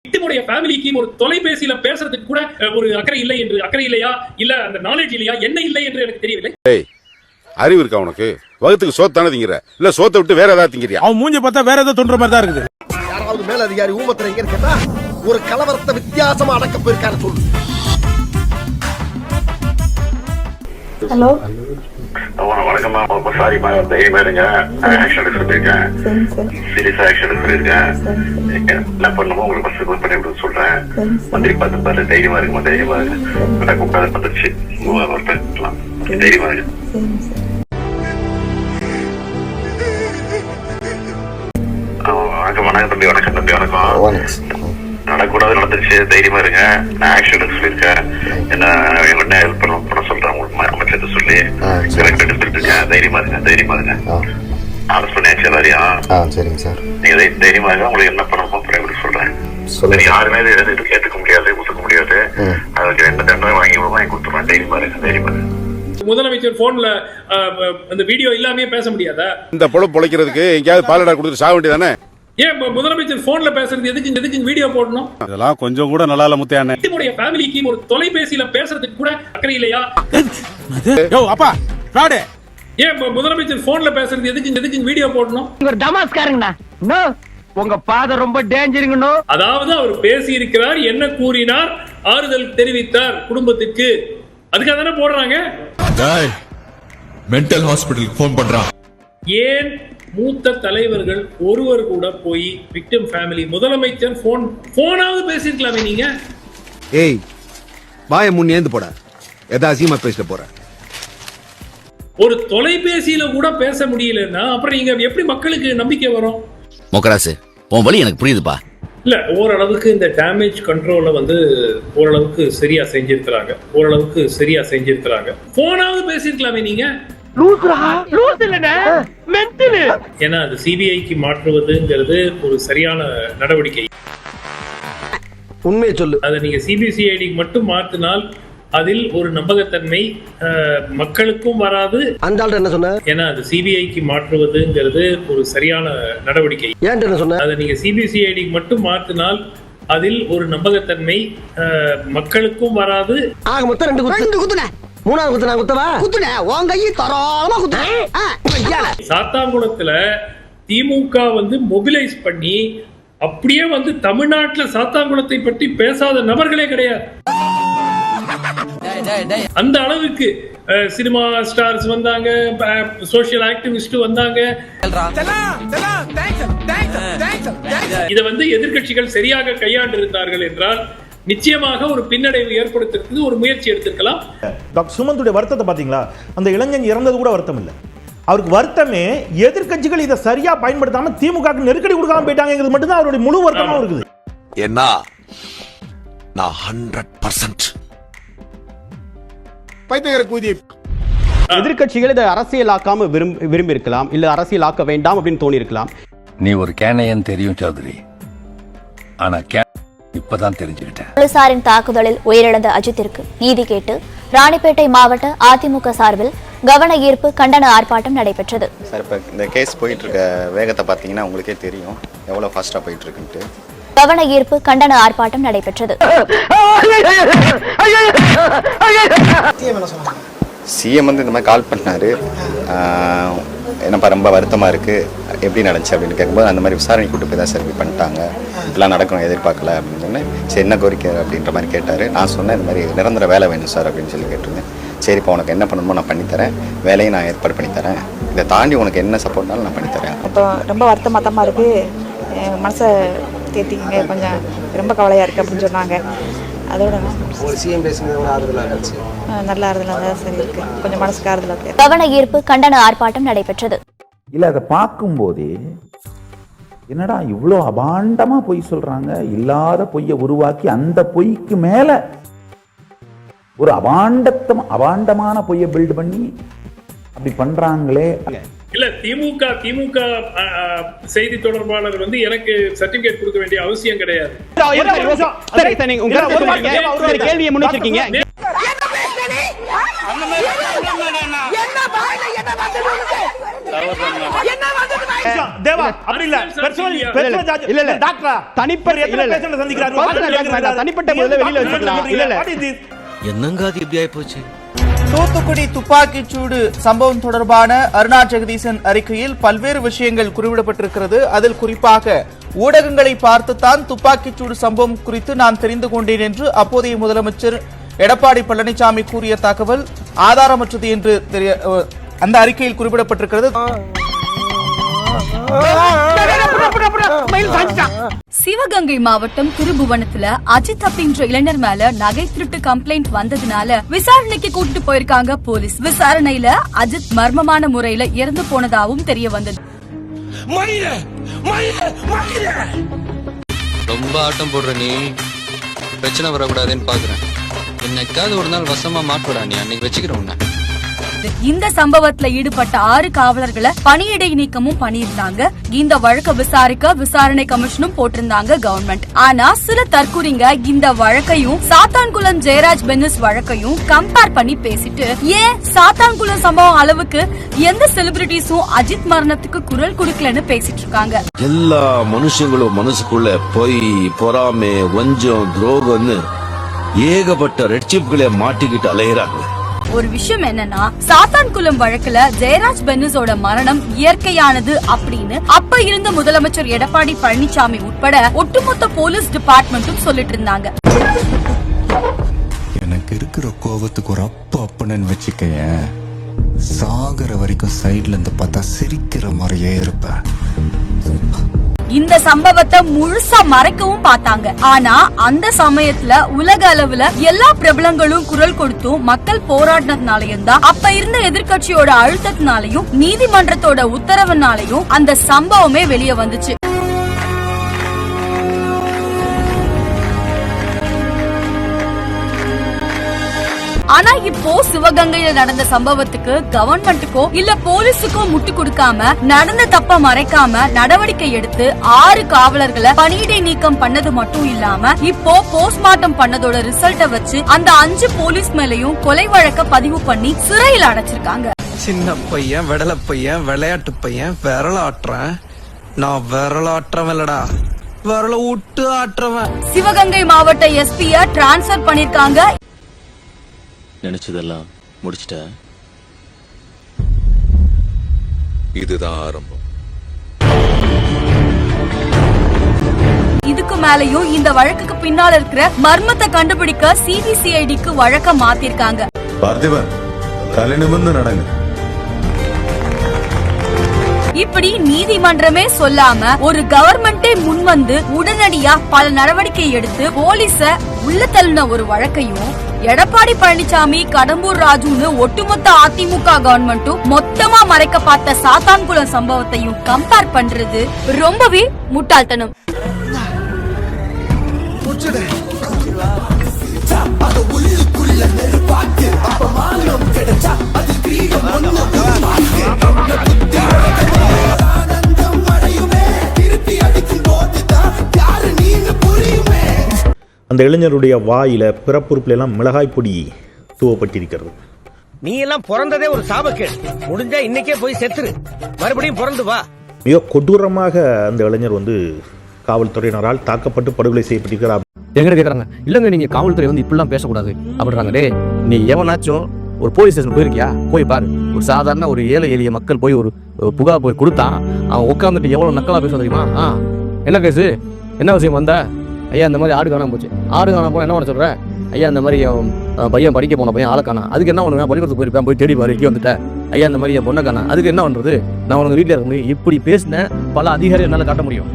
நம்முடைய ஃபேமிலிக்கு ஒரு தொலைபேசியில பேசுறதுக்கு கூட ஒரு அக்கறை இல்லை என்று, அக்கறை இல்லையா இல்ல அந்த நாலேஜ் இல்லையா என்ன இல்லை என்று எனக்கு தெரியவில்லை. அறிவு இருக்கா உனக்கு? வகுத்துக்கு சோத்தானே திங்கிற இல்ல சோத்தை விட்டு வேற ஏதாவது திங்கிறியா? அவன் மூஞ்சி பார்த்தா வேற ஏதோ தோன்ற மாதிரி தான் இருக்குது. யாராவது மேல அதிகாரி ஊமத்துல எங்க இருக்கா ஒரு கலவரத்தை வித்தியாசமா அடக்க போயிருக்காரு சொல்லு. ஹலோ வணக்கம்மா. சாரிம்மா, தைரியமா இருங்க. ஆக்ஷன் எடுத்துருக்கேன், சீரியஸா ஆக்ஷன் எடுத்துருக்கேன். என்ன பண்ணுமோ உங்களுக்கு பஸ் பண்ணி விட சொல்றேன். மந்திரி பார்த்து பார்த்து தைரியமா இருக்குமா, தைரியமா இருக்கு. கூப்பிடாத வந்துருச்சு, தைரியமா இருக்கு. வணக்கம் தம்பி, வணக்கம் தம்பி, வணக்கம். நடக்கூடாது நடந்துருச்சு, தைரியமா இருங்க. நான் ஆக்ஷன் எடுக்க சொல்லியிருக்கேன். என்ன என்ன ஹெல்ப் பண்ண சொல்றேன் உங்களுக்கு அமைச்சர் சொல்லி கரெக்ட் எடுத்துட்டு இருக்கேன். தைரியமா இருங்க, தைரியமா இருங்க. ஆலோசனை பண்ணியாச்சு எல்லாரையும். சரிங்க சார், நீங்க தைரியமா இருங்க. உங்களுக்கு என்ன பண்ணணுமோ அப்படி சொல்றேன். யாருமே ஏற்றுக்க முடியாது, ஒத்துக்க முடியாது. அதுக்கு என்ன தண்டனை வாங்கி கொடுத்துருவேன். தைரியமா இருங்க, தைரியமா இருங்க. முதலமைச்சர் போன்ல அந்த வீடியோ இல்லாம பேச முடியாதா? இந்த பொழைக்கிறதுக்கு எங்கேயாவது பாலடா கொடுத்துட்டு சாக வேண்டியதானே? ஏன் முதலமைச்சர் போன்ல பேசுறது எதுக்கு வீடியோ போடணும்? இதெல்லாம் கொஞ்சம் கூட நல்லா இல்ல முத்தையானே. நம்முடைய ஃபேமிலிக்கு ஒரு தொலைபேசியில பேசுறதுக்கு கூட அக்கறை இல்லையா? யோ அப்பா ஃப்ராட். ஏன் முதலமைச்சர் போன்ல பேசுறது எதுக்கு வீடியோ போடணும்? இவர் டமாஸ்காரங்கண்ணா, உங்க பாதை ரொம்ப டேஞ்சருங்கண்ணா. அதாவது அவர் பேசி இருக்கிறார், என்ன கூறினார், ஆறுதல் தெரிவித்தார் குடும்பத்துக்கு, அதுக்காக தானே போடுறாங்க. மென்டல் ஹாஸ்பிடலுக்கு போன் பண்றான். ஏன் மூத்த தலைவர்கள் ஒருவர் கூட போய் விக்டிம் ஃபேமிலி முதலமைச்சர் போனாவது பேசிருக்கலாமே நீங்க? ஏய் வாய முன்னேந்து போட, எதா அசியமா பேசிட்டு போற. ஒரு தொலைபேசியில கூட பேச முடியலன்னா அப்புறம் நீங்க எப்படி மக்களுக்கு நம்பிக்கை வரும்? மொக்கராசு, உன் வழி எனக்கு புரியுதுப்பா. இல்ல, ஓரளவுக்கு இந்த டேமேஜ் கண்ட்ரோல ஓரளவுக்கு சரியா செஞ்சிருக்கிறாங்க. போனாவது பேசிருக்கலாமே நீங்க? ஏன்னா அது சிபிஐக்கு மாற்றுவதுங்கிறது ஒரு சரியான நடவடிக்கை. உண்மையை சொல்லு. அதை நீங்க சிபிசிஐடிக்கு மட்டும் மாற்றினால் அதில் ஒரு நம்பகத்தன்மை மக்களுக்கும் வராது. அந்த ஆள் என்ன சொன்ன? ஏன்னா அது சிபிஐக்கு மாற்றுவதுங்கிறது ஒரு சரியான நடவடிக்கை. ஏன் என்ன சொன்ன? அதை நீங்க சிபிசிஐடிக்கு மட்டும் மாற்றினால் அதில் ஒரு நம்பகத்தன்மை மக்களுக்கும் வராது. ஆக மொத்தம் 2 குத்துன, 3வது குத்து நான் குத்தவா? குத்துன உன் கையை தரோளமா குத்துன. சாத்தாங்குளத்துல திமுக மொபிலைஸ் பண்ணி அப்படியே தமிழ்நாட்டுல சாத்தாங்குளத்தை பற்றி பேசாத நபர்களே கிடையாது. அந்த அளவுக்கு சினிமா ஸ்டார்ஸ் வந்தாங்க, சோசியல் ஆக்டிவிஸ்ட் வந்தாங்க. இத எதிர்க்கட்சிகள் சரியாக கையாண்டு இருந்தார்கள் என்றால் நிச்சயமாக ஒரு பின்னடைவு ஏற்படுத்துறதுக்கு ஒரு முயற்சி எடுத்திருக்கலாம். டாக்டர் சுமந்துடைய வருத்தத்தை பாத்தீங்களா? அந்த இளைஞன் இறந்தது கூட வருத்தம் இல்ல. அவருக்கு வருத்தமே எதிர்க்கட்சிகள் இதை சரியா பயன்படுத்தாம திமுக நெருக்கடி கொடுக்காம போயிட்டாங்கிறது மட்டும்தான் அவருடைய முழு வருத்தமா இருக்குது. என்ன நான் 100% பைத்தியக்கார கூதி. எதிர்க்கட்சிகள் இதை அரசியலாக்காம விரும்பி இருக்கலாம், இல்ல அரசியலாக்க வேண்டாம் அப்படின்னு தோணி இருக்கலாம். நீ ஒரு கேனையன் தெரியும் சௌத்ரி, ஆனா இப்பதான் தெரிஞ்சுக்கிட்டேன். போலீசாரின் தாக்குதலில் உயிரிழந்த அஜித்திற்கு நீதி கேட்டு ராணிப்பேட்டை மாவட்ட அதிமுக சார்பில் கவன ஈர்ப்பு கண்டன ஆர்ப்பாட்டம் நடைபெற்றது. சார், இப்போ இந்த கேஸ் போயிட்டு இருக்க வேகத்தை பார்த்தீங்கன்னா உங்களுக்கே தெரியும் எவ்வளவு ஃபாஸ்டா போயிட்டு இருக்குன்ட்டு. கவன ஈர்ப்பு கண்டன ஆர்ப்பாட்டம் நடைபெற்றது. சிஎம் இந்த மாதிரி கால் பண்ணாரு, என்னப்பா ரொம்ப வருத்தமா இருக்கு, எப்படி நடந்துச்சு அப்படின்னு கேட்கும்போது அந்த மாதிரி விசாரணை கூட்டு போய் தான் சார் இப்படி பண்ணிட்டாங்க, இப்படிலாம் நடக்கணும் எதிர்பார்க்கல அப்படின்னு சொன்னேன். சரி என்ன கோரிக்கை அப்படின்ற மாதிரி கேட்டார். நான் சொன்னேன் இந்த மாதிரி நிரந்தர வேலை வேணும் சார் அப்படின்னு சொல்லி கேட்டிருந்தேன். சரி, இப்போ உனக்கு என்ன பண்ணணுமோ நான் பண்ணித்தரேன், வேலையும் நான் ஏற்பாடு பண்ணித்தரேன், இதை தாண்டி உனக்கு என்ன சப்போர்ட்னாலும் நான் பண்ணித்தரேன். இப்போ ரொம்ப வருத்தமாக இருக்கு, மனசை தேத்திக்கிங்க, கொஞ்சம் ரொம்ப கவலையாக இருக்குது அப்படின்னு சொன்னாங்க. அதோட நல்ல ஆறுதலாக சரி இருக்கு, கொஞ்சம் மனசுக்கு ஆறுதலாக. கவன ஈர்ப்பு கண்டன ஆர்ப்பாட்டம் நடைபெற்றது. இல்லை, அதை பார்க்கும்போதே என்னடா இவ்வளோ அபாண்டமா பொய் சொல்றாங்க, இல்லாத பொய்யை உருவாக்கி அந்த பொய்க்கு மேல ஒரு அபாண்டமான பொய்யை பில்ட் பண்ணி அப்படி பண்றாங்களே. இல்ல, திமுக செய்தி தொடர்பாளர் எனக்கு சர்டிபிகேட் கொடுக்க வேண்டிய அவசியம் கிடையாது. கேள்வியை முன்னிச்சிருக்கீங்க. என்ன தேவா அப்படி இல்ல இல்ல டாக்டரா தனிப்பட்ட தனிப்பட்ட வெளியில வச்சுக்கலாம். இல்ல என்னங்க அது எப்படி ஆயி போச்சு? தூத்துக்குடி துப்பாக்கிச்சூடு சம்பவம் தொடர்பான அருணா ஜெகதீசன் அறிக்கையில் பல்வேறு விஷயங்கள் குறிப்பிடப்பட்டிருக்கிறது. அதில் குறிப்பாக ஊடகங்களை பார்த்துத்தான் துப்பாக்கிச்சூடு சம்பவம் குறித்து நான் தெரிந்து கொண்டேன் என்று அப்போதைய முதலமைச்சர் எடப்பாடி பழனிசாமி கூறிய தகவல் ஆதாரமற்றது என்று அந்த அறிக்கையில் குறிப்பிடப்பட்டிருக்கிறது. சிவகங்கை மாவட்டம் திருபுவனத்துல அஜித் அப்படின்ற இளைஞர் மேல நகை திருட்டு கம்ப்ளைண்ட் வந்ததுனால விசாரணைக்கு கூட்டிட்டு போயிருக்காங்க போலீஸ். விசாரணையில அஜித் மர்மமான முறையில இறந்து போனதாகவும் தெரிய வந்தது. ரொம்ப ஆட்டம் போடுற நீ, பிரச்சனை வரக்கூடாதுன்னு பாக்குறேன். என்னைக்காவது ஒரு நாள் வசமா மாட்டுடா நீ, அன்னைக்கு வச்சுக்கிறேன் உன்னை. இந்த சம்பவத்துல ஈடுபட்ட 6 காவலர்களை பணியிடை நீக்கமும் பண்ணியிருந்தாங்க. இந்த வழக்கை விசாரிக்க விசாரணை கமிஷனும் போட்டிருந்தாங்க கவர்மெண்ட். ஆனா சில தற்குறிங்க இந்த வழக்கையும் சாத்தான்குளம் ஜெயராஜ் பென்னிஸ் வழக்கையும் கம்பேர் பண்ணி பேசிட்டு, ஏன் சாத்தான்குளம் சம்பவம் அளவுக்கு எந்த செலிபிரிட்டிஸும் அஜித் மரணத்துக்கு குரல் கொடுக்கலன்னு பேசிட்டு இருக்காங்க. எல்லா மனுஷங்களும் மனசுக்குள்ள பொய், பொறாமை, வஞ்சம், துரோகம்னு ஏகப்பட்ட ரெட்சிப்களை மாட்டிக்கிட்டு அலையிறாங்க. ஒரு விஷயம் என்னன்னா, சாத்தான்குளம் வழக்குல ஜெயராஜ் பென்னிஸோட மரணம் இயற்கையானது அப்படின்னு அப்ப இருந்த முதலமைச்சர் எடப்பாடி பழனிசாமி உட்பட ஒட்டுமொத்த போலீஸ் டிபார்ட்மெண்ட்டும் சொல்லிட்டு இருந்தாங்க. எனக்கு இருக்கிற கோபத்துக்கு ஒரு அப்பன்னு வச்சுக்கேன், சாகர வரைக்கும் சைட்ல இருந்து பார்த்தா சிரிக்கிற மாதிரியே இருப்பேன். இந்த சம்பவத்தை முழுசா மறைக்கவும் பார்த்தாங்க. ஆனா அந்த சமயத்துல உலக அளவுல எல்லா பிரபலங்களும் குரல் கொடுத்தும் மக்கள் போராடினதுனாலயும் தான், அப்ப இருந்த எதிர்கட்சியோட அழுத்தத்தினாலையும் நீதிமன்றத்தோட உத்தரவுனாலையும் அந்த சம்பவமே வெளியே வந்துச்சு. ஆனா இப்போ சிவகங்கையில நடந்த சம்பவத்துக்கு கவர்மெண்ட்டுக்கோ இல்ல போலீஸுக்கோ முட்டு கொடுக்காம, நடந்த தப்ப மறைக்காம நடவடிக்கை எடுத்து 6 காவலர்களை பணியிடை நீக்கம் பண்ணது மட்டும் இல்லாம இப்போ போஸ்ட்மார்ட்டம் பண்ணதோட ரிசல்ட்ட வச்சு அந்த 5 போலீஸ் மேலையும் கொலை வழக்க பதிவு பண்ணி சிறையில் அடைச்சிருக்காங்க. சின்ன பையன், விடல பையன், விளையாட்டு பையன், விரலாட்டுறேன். நான் விரலாட்டுறவன் இல்லடா, விரல விட்டு ஆட்டுறவன். சிவகங்கை மாவட்ட எஸ்பிய டிரான்ஸ்பர் பண்ணிருக்காங்க. நினைச்சதெல்லாம் முடிச்சிட்ட, இதுதான் ஆரம்பம். இதுக்கு மேலயும் இந்த வழக்குக்கு பின்னால இருக்கிற மர்மத்தை கண்டுபிடிக்க சிபிசிஐடிக்கு வழக்க மாத்திருக்காங்க. பார்த்திபன், தலை நிமிர்ந்து நடங்க. இப்படி நீதிமன்றமே சொல்லாம ஒரு கவர்மெண்டே முன்வந்து உடனடியா பல நடவடிக்கை எடுத்து போலீஸ உள்ள தள்ளின ஒரு வழக்கையும் எடப்பாடி பழனிசாமி, கடம்பூர் ராஜுன்னு ஒட்டுமொத்த அதிமுக கவர்மெண்ட்டும் மொத்தமா மறைக்க பார்த்த சாத்தான்குளம் சம்பவத்தையும் கம்பேர் பண்றது ரொம்பவே முட்டாள்தனம். அந்த இளைஞருடைய வாயில பிறப்புறுப்புல எல்லாம் மிளகாய் பொடி தூவப்பட்டிருக்கிறது. நீ எல்லாம் பிறந்ததே ஒரு சாபக்கேடு. முடிஞ்சா இன்னைக்கே போய் செத்துரு, மறுபடியும் பிறந்து வா. மிக கொடூரமாக அந்த இளைஞர் காவல்துறையினரால் தாக்கப்பட்டு படுகொலை செய்யப்பட்டிருக்கிறார். எங்க கேக்குறாங்க, இல்லங்க நீங்க காவல்துறை இப்படிலாம் பேசக்கூடாது அப்படின்றாங்க. டே, நீ எவனாச்சும் ஒரு போலீஸ் ஸ்டேஷன் போயிருக்கியா? போய் பாரு. ஒரு சாதாரண ஒரு ஏழை எளிய மக்கள் போய் ஒரு புகார் போய் கொடுத்தான், அவன் உட்காந்துட்டு எவ்வளவு நக்கலா பேச தெரியுமா? என்ன கேசு, என்ன விஷயம் வந்த? ஐயா இந்த மாதிரி ஆடு காணாம போச்சு. ஆடு காணாம போன என்ன பண்ண சொல்ற? ஐயா இந்த மாதிரி பையன் படிக்க போன பையன் ஆளை காணா. அதுக்கு என்ன பண்ணுவேன்? பள்ளிக்கூடத்துக்கு போயிருப்பேன், போய் தேடி பாரு, இங்கே வந்துட்டேன். ஐயா இந்த மாதிரி என் பொண்ணை காணா. அதுக்கு என்ன பண்றது? நான் உனக்கு வீட்டில் இருக்க முடியும். இப்படி பேசின பல அதிகாரி என்னால காட்ட முடியும்.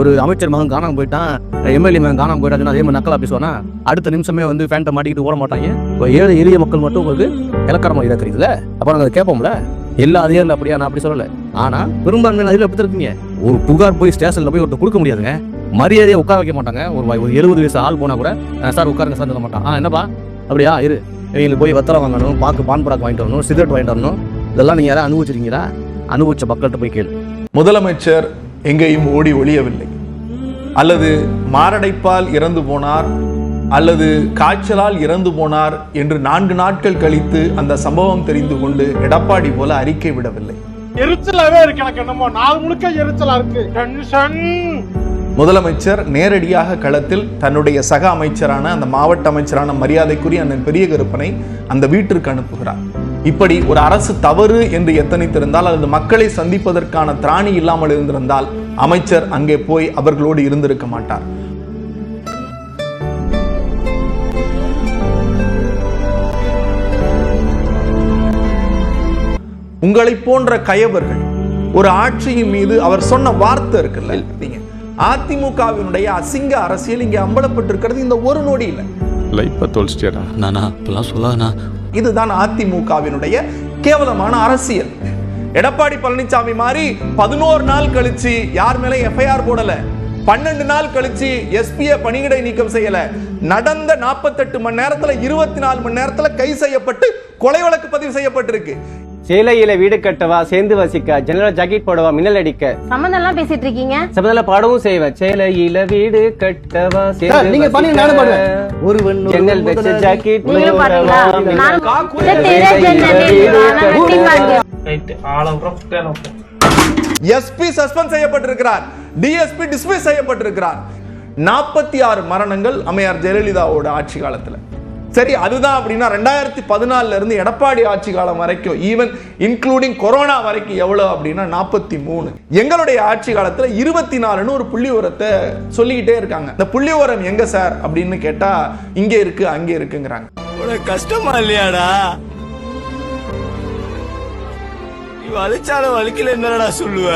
ஒரு அமைச்சர் மகன் காணாம போயிட்டான், எம்எல்ஏ மகன் காணாம போயிட்டான், அதே மாதிரி நக்கலா பேசுவானா? அடுத்த நிமிஷமே ஃபேண்டை மாட்டிக்கிட்டு ஓட மாட்டாங்க. இப்போ ஏழை எளிய மக்கள் மட்டும் உங்களுக்கு இலக்கரமா இதாக்குறீங்களே, அப்ப நாங்கள் அதை கேட்போம்ல. எல்லா அதிகாரிகள் அப்படியா? நான் அப்படி சொல்லலை. ஆனா பெரும்பான்மை அதில் எப்படி இருக்கீங்க? ஒரு புகார் போய் ஸ்டேஷன்ல போய் ஒருத்தர் கொடுக்க முடியாதுங்க, மரியாதையை உட்கார வைக்க மாட்டாங்க. ஒரு 70 வயசு ஆள் போனா கூட சார் உட்காருங்க சார் சொல்ல மாட்டான். என்னப்பா அப்படியா? இரு, இவங்களுக்கு போய் வத்தலை வாங்கணும், பான் பராக் வாங்கிட்டு வரணும், சிகரெட் வாங்கிட்டு வரணும். இதெல்லாம் நீங்க யாராவது அனுபவிச்சிருக்கீங்களா? அனுபவிச்ச மக்கள்கிட்ட போய் கேளு. முதலமைச்சர் எங்கேயும் ஓடி ஒளியவில்லை. அல்லது மாரடைப்பால் இறந்து போனார் அல்லது காய்ச்சலால் இறந்து போனார் என்று 4 நாட்கள் கழித்து அந்த சம்பவம் தெரிந்து கொண்டு எடப்பாடி போல அறிக்கை விடவில்லை. எரிச்சலாவே இருக்கு, எனக்கு என்னமோ நாள் முழுக்க எரிச்சலா இருக்கு, டென்ஷன். முதலமைச்சர் நேரடியாக களத்தில் தன்னுடைய சக அமைச்சரான அந்த மாவட்ட அமைச்சரான மரியாதைக்குரிய அண்ணன் பெரிய கருப்பனை அந்த வீட்டிற்கு அனுப்புகிறார். இப்படி ஒரு அரசு தவறு என்று எத்தனைத்திருந்தால் அல்லது மக்களை சந்திப்பதற்கான திராணி இல்லாமல் இருந்திருந்தால் அமைச்சர் அங்கே போய் அவர்களோடு இருந்திருக்க மாட்டார். உங்களை போன்ற கயவர்கள் ஒரு ஆட்சியின் மீது அவர் சொன்ன வார்த்தை இருக்குல்ல, நீங்க அதிமுகவினுடைய அசிங்க அரசியல் இங்கே அம்பலப்பட்டிருக்கிறது இந்த ஒரு நொடி இல்ல. இதுதான் அதிமுகவினுடைய கேவலமான அரசியல். எடப்பாடி பழனிசாமி மாதிரி 11 நாள் கழிச்சு யார் மேல எஃப்ஐஆர் போடல, 12 நாள் கழிச்சு எஸ்பியை பணியிடை நீக்கம் செய்யல, நடந்த 48 மணி நேரத்துல 24 மணி நேரத்துல கை செய்யப்பட்டு கொலை வழக்கு பதிவு செய்யப்பட்டிருக்கு. சேலையில வீடு கட்டவா, சேர்ந்து வசிக்க, ஜன்னல் ஜாக்கெட் போடவா, மின்னல் அடிக்க, சம்பந்தம் எல்லாம் பேசிட்டு இருக்கீங்க. சம்பந்தம் பாடவும் செய்வேன். சேலையில வீடு கட்டவா, நீங்க பண்ணுங்க, நானும் பண்ணுவேன். ஒருவன் ஜன்னல் வச்ச ஜாக்கெட் நீங்களும் பாத்தீங்களா? எஸ்பி சஸ்பெண்ட் செய்யப்பட்டிருக்கிறார், டிஎஸ்பி டிஸ்மிஸ் செய்யப்பட்டிருக்கிறார். 46 மரணங்கள் அம்மையார் ஜெயலலிதாவோட ஆட்சி காலத்துல. சரி, அதுதான் அப்படின்னா 2014 இருந்து எடப்பாடி ஆட்சி காலம் வரைக்கும் ஈவன் இன்க்ளூடிங் கொரோனா வரைக்கும் எவ்வளவு அப்படின்னா 43. எங்களுடைய ஆட்சி காலத்துல 24ன்னு ஒரு புள்ளி உரத்தை சொல்லிக்கிட்டே இருக்காங்க. இந்த புள்ளி உரம் எங்க சார் அப்படின்னு கேட்டா இங்க இருக்கு அங்க இருக்குங்கிறாங்க. கஷ்டமா இல்லையாடா? வலிச்சால வலிக்கல என்னடா சொல்லுவ?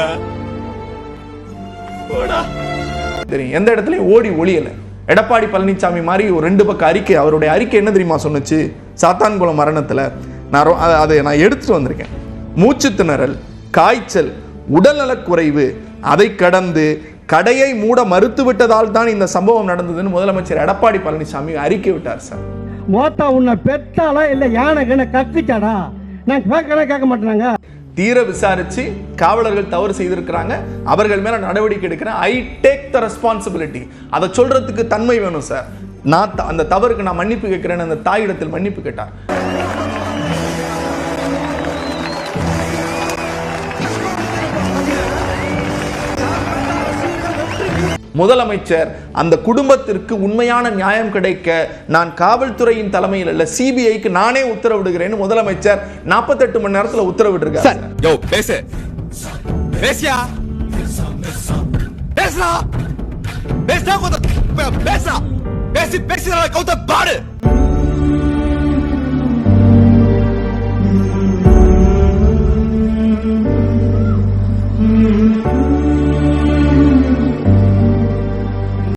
தெரியும், எந்த இடத்துலயும் ஓடி ஒளியல. எடப்பாடி பழனிசாமி மாதிரி ஒரு 2 பக்க அறிக்கை, அவருடைய அறிக்கை என்ன தெரியுமா சொன்னுச்சு? சாத்தான்குளம் மரணத்துல அதை நான் எடுத்துட்டு வந்திருக்கேன். மூச்சு திணறல், காய்ச்சல், உடல்நலக்குறைவு, அதை கடந்து கடையை மூட மறுத்து விட்டதால் தான் இந்த சம்பவம் நடந்ததுன்னு முதலமைச்சர் எடப்பாடி பழனிசாமி அறிக்கை விட்டார். சார், மோத்தா உன்னை பெத்தாலா இல்ல யானை கக்குச்சாடா? நான் கேட்க மாட்டாங்க. தீர விசாரிச்சு காவலர்கள் தவறு செய்திருக்கிறாங்க, அவர்கள் மேல நடவடிக்கை எடுக்கிறேன். I take the responsibility. அதை சொல்றதுக்கு தன்மை வேணும் சார். நான் அந்த தவறுக்கு நான் மன்னிப்பு கேட்கிறேன். அந்த தாயிடத்தில் மன்னிப்பு கேட்டார். முதலமைச்சர் அந்த குடும்பத்திற்கு உண்மையான நியாயம் கிடைக்க நான் காவல்துறையின் தலைமையில் அல்ல சிபிஐக்கு நானே உத்தரவிடுகிறேன். முதலமைச்சர் 48 மணி நேரத்துல உத்தரவிட்டிருக்கார். பேசு